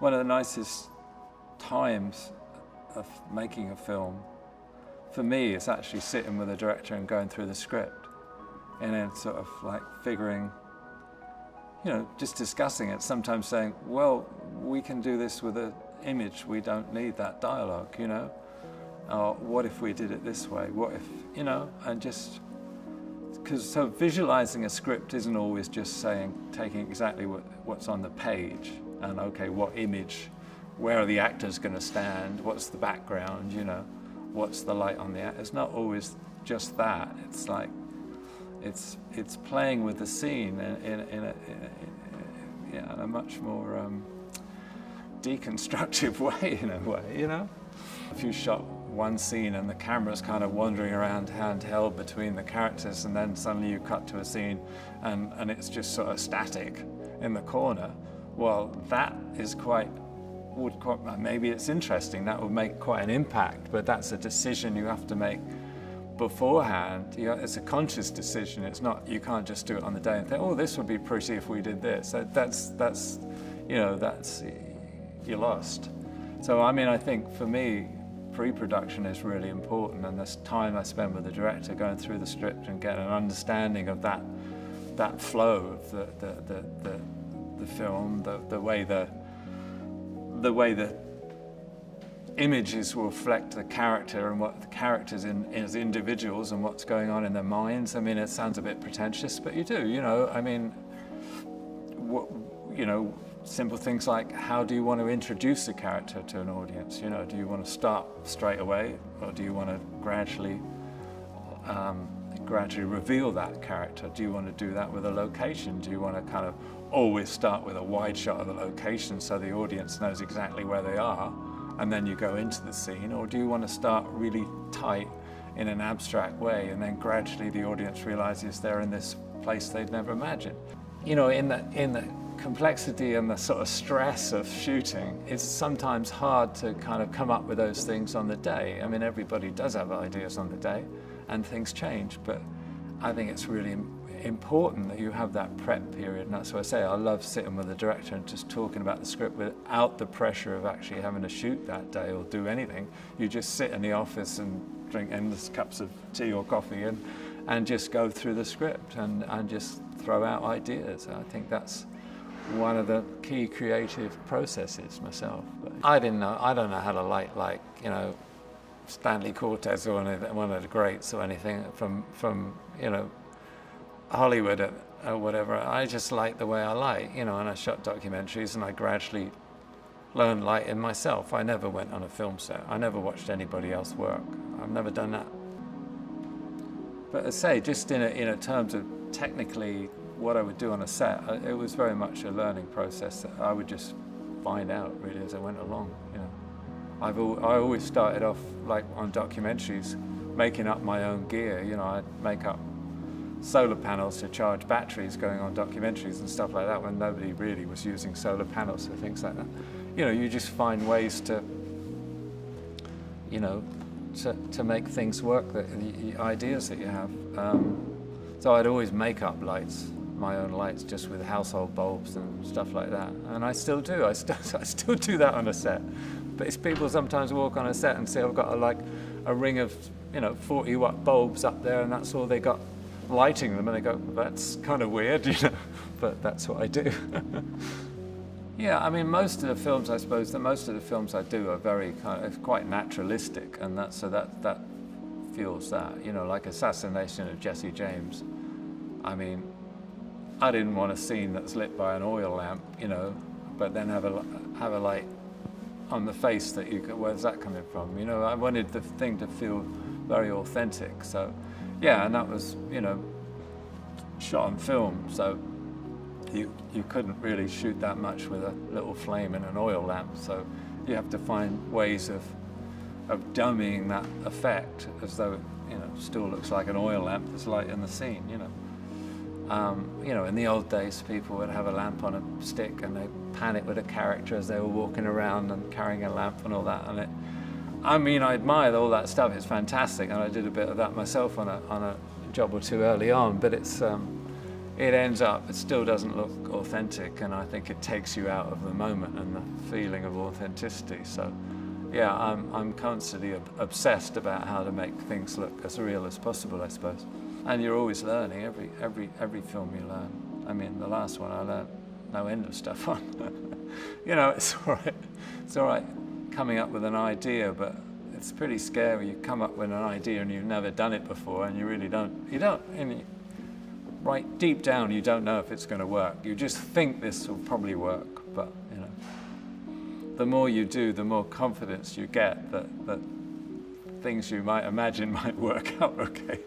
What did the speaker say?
one of the nicest times of making a film, for me, is actually sitting with a director and going through the script, and then sort of like figuring, you know, just discussing it, sometimes saying, well, we can do this with an image, we don't need that dialogue, you know? Or what if we did it this way? What if, you know, and just, because so visualizing a script isn't always just saying, taking exactly what's on the page and okay, what image, where are the actors going to stand, what's the background, you know, what's the light on the act. It's not always just that. It's like, it's playing with the scene in a much more deconstructive way, in a way, you know? If you shot one scene and the camera's kind of wandering around handheld between the characters, and then suddenly you cut to a scene and it's just sort of static in the corner, well, that is maybe it's interesting, that would make quite an impact, but that's a decision you have to make beforehand. It's a conscious decision. It's not, you can't just do it on the day and think, oh, this would be pretty if we did this. That's you know, you're lost. So I mean, I think for me, pre-production is really important, and this time I spend with the director going through the script and getting an understanding of that flow of the film, the way the images will reflect the character and what the characters as individuals and what's going on in their minds. I mean, it sounds a bit pretentious, but you do, you know, I mean, you know, simple things like, how do you want to introduce a character to an audience? You know, do you want to start straight away, or do you want to gradually reveal that character? Do you want to do that with a location? Do you want to kind of always start with a wide shot of the location so the audience knows exactly where they are, and then you go into the scene? Or do you want to start really tight in an abstract way, and then gradually the audience realizes they're in this place they'd never imagined? You know, in the complexity and the sort of stress of shooting, it's sometimes hard to kind of come up with those things on the day. I mean, everybody does have ideas on the day, and things change, but I think it's really important that you have that prep period, and that's why I say I love sitting with the director and just talking about the script without the pressure of actually having to shoot that day or do anything. You just sit in the office and drink endless cups of tea or coffee and just go through the script and just throw out ideas. I think that's one of the key creative processes myself. But I don't know how to light, like, you know, Stanley Cortez or one of the greats or anything from you know, Hollywood or whatever. I just light the way I light, you know, and I shot documentaries and I gradually learned lighting myself. I never went on a film set. I never watched anybody else work. I've never done that. But as I say, just in terms of technically what I would do on a set, it was very much a learning process that I would just find out really as I went along, you know. I always started off, like on documentaries, making up my own gear. You know, I'd make up solar panels to charge batteries going on documentaries and stuff like that when nobody really was using solar panels or things like that. You know, you just find ways to, you know, to make things work, the ideas that you have. So I'd always make up lights, my own lights, just with household bulbs and stuff like that. And I still do. I still do that on a set. But it's people sometimes walk on a set and say, I've got a ring of, you know, 40-watt bulbs up there, and that's all they got lighting them. And they go, that's kind of weird, you know, but that's what I do. Yeah, I mean, most of the films, I suppose, most of the films I do are very quite naturalistic, and that feels that, you know, like Assassination of Jesse James. I mean, I didn't want a scene that's lit by an oil lamp, you know, but then have a light on the face that you go, where's that coming from? You know, I wanted the thing to feel very authentic. So, yeah, and that was, you know, shot on film, so you couldn't really shoot that much with a little flame in an oil lamp. So you have to find ways of dummying that effect as though it, you know, still looks like an oil lamp that's lighting the scene, you know. You know, in the old days, people would have a lamp on a stick and they'd pan it with a character as they were walking around and carrying a lamp and all that. And I mean, I admire all that stuff. It's fantastic, and I did a bit of that myself on a job or two early on. But it's, it ends up, it still doesn't look authentic, and I think it takes you out of the moment and the feeling of authenticity. So yeah, I'm constantly obsessed about how to make things look as real as possible, I suppose. And you're always learning, every film you learn. I mean, the last one I learned no end of stuff on. You know, it's all right coming up with an idea, but it's pretty scary. You come up with an idea and you've never done it before, and you really right deep down, you don't know if it's going to work. You just think this will probably work, but you know, the more you do, the more confidence you get that things you might imagine might work out okay.